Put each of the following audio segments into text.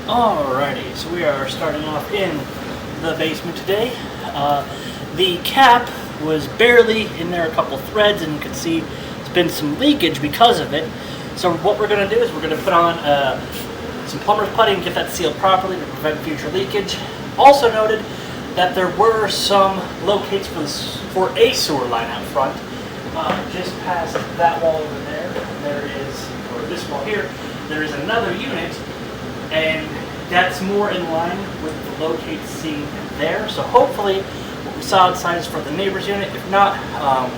Alrighty, so we are starting off in the basement today. The cap was barely in there, a couple threads, and you can see there's been some leakage because of it. So what we're going to do is we're going to put on some plumber's putty and get that sealed properly to prevent future leakage. Also noted that there were some locates for a sewer line out front. Just past that wall over there, there is, or this wall here, there is another unit, and that's more in line with the locates seen there. So hopefully what we saw outside is for the neighbor's unit. If not,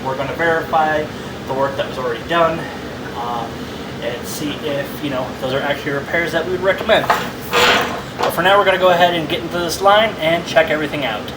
we're going to verify the work that was already done and see if, those are actually repairs that we would recommend. But for now, we're going to go ahead and get into this line and check everything out.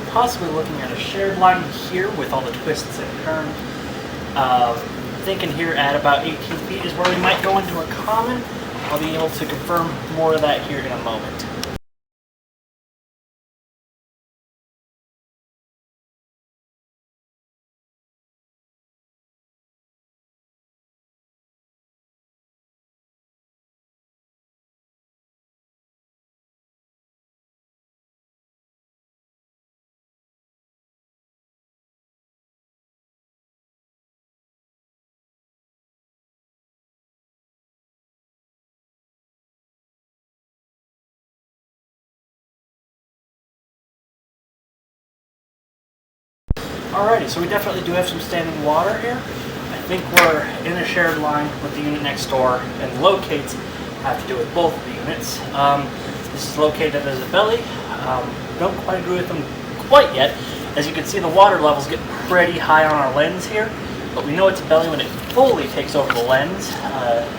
Possibly looking at a shared line here with all the twists and turns. Thinking here at about 18 feet is where we might go into a common. I'll be able to confirm more of that here in a moment. Alrighty, so we definitely do have some standing water here. I think we're in a shared line with the unit next door, and the locates have to do with both of the units. This is located as a belly. Don't quite agree with them quite yet. As you can see, the water levels get pretty high on our lens here, but we know it's a belly when it fully takes over the lens,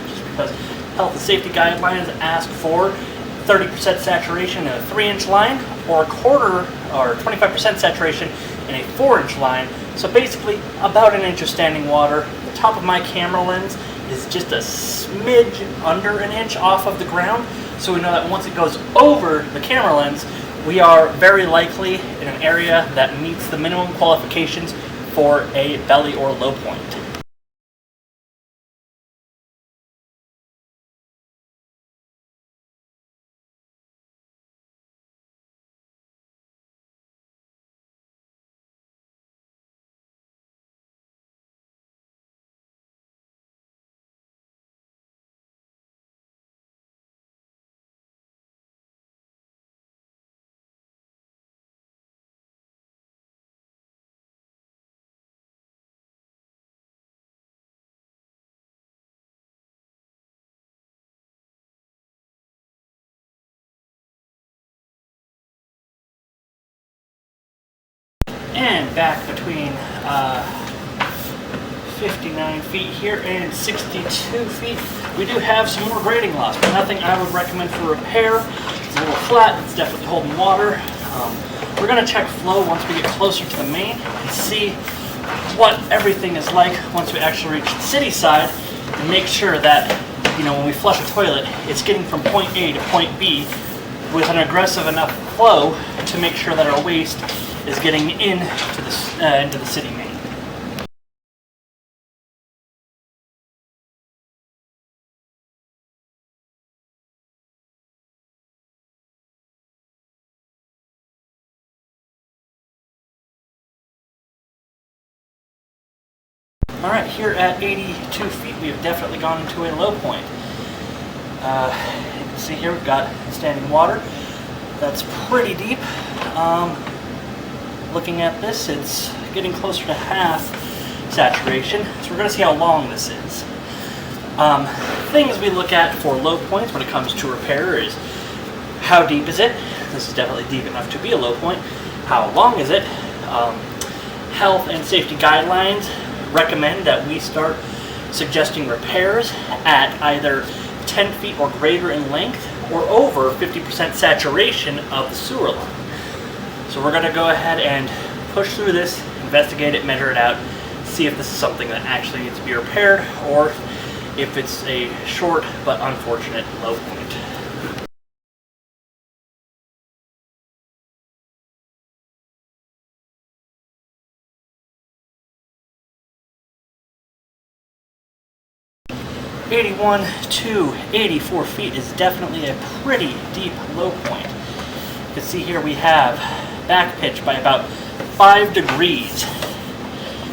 just because health and safety guidelines ask for 30% saturation in a 3-inch line, or a quarter or 25% saturation in a 4-inch line. So basically about an inch of standing water. The top of my camera lens is just a smidge under an inch off of the ground. So we know that once it goes over the camera lens, we are very likely in an area that meets the minimum qualifications for a belly or low point. And back between 59 feet here and 62 feet, we do have some more grading loss, but nothing I would recommend for repair. It's a little flat, it's definitely holding water. We're going to check flow once we get closer to the main and see what everything is like once we actually reach the city side, and make sure that, when we flush a toilet, it's getting from point A to point B with an aggressive enough flow to make sure that our waste is getting into the city main. Alright, here at 82 feet, we have definitely gone into a low point. You can see here we've got standing water. That's pretty deep. Looking at this, it's getting closer to half saturation, so we're going to see how long this is. Things we look at for low points when it comes to repair is how deep is it? This is definitely deep enough to be a low point. How long is it? health and safety guidelines recommend that we start suggesting repairs at either 10 feet or greater in length or over 50% saturation of the sewer line. So we're going to go ahead and push through this, investigate it, measure it out, see if this is something that actually needs to be repaired or if it's a short but unfortunate low point. "81 to 84 feet is definitely a pretty deep low point. You can see here we have back pitch by about 5 degrees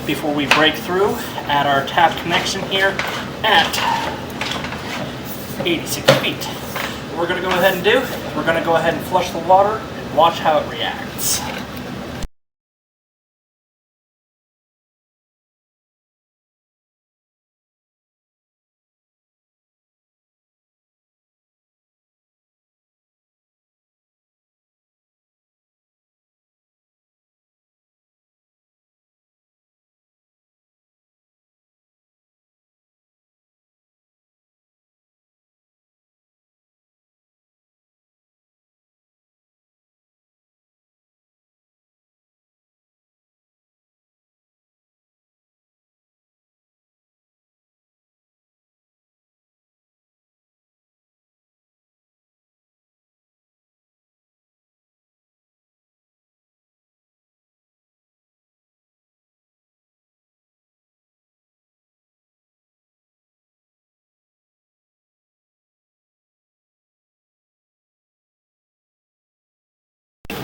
before we break through at our tap connection here at 86 feet. What we're going to go ahead and do, we're going to go ahead and flush the water and watch how it reacts.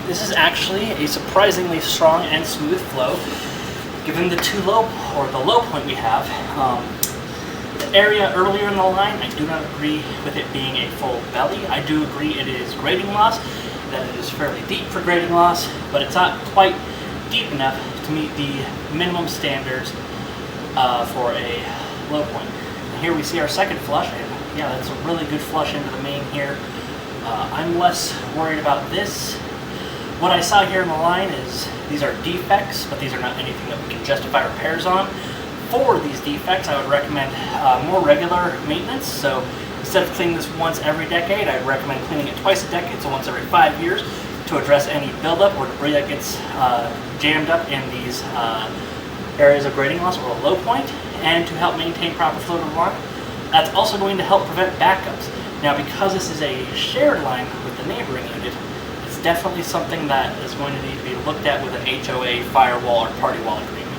This is actually a surprisingly strong and smooth flow, given the low point we have. The area earlier in the line, I do not agree with it being a full belly. I do agree it is grading loss, that it is fairly deep for grading loss, but it's not quite deep enough to meet the minimum standards for a low point. And here we see our second flush, and yeah, that's a really good flush into the main here. I'm less worried about this. What I saw here in the line is these are defects, but these are not anything that we can justify repairs on. For these defects, I would recommend more regular maintenance. So instead of cleaning this once every decade, I'd recommend cleaning it twice a decade, so once every 5 years, to address any buildup or debris that gets jammed up in these areas of grading loss or a low point, and to help maintain proper flow to the line. That's also going to help prevent backups. Now, because this is a shared line with the neighboring unit, definitely something that is going to need to be looked at with an HOA, firewall, or party wall agreement.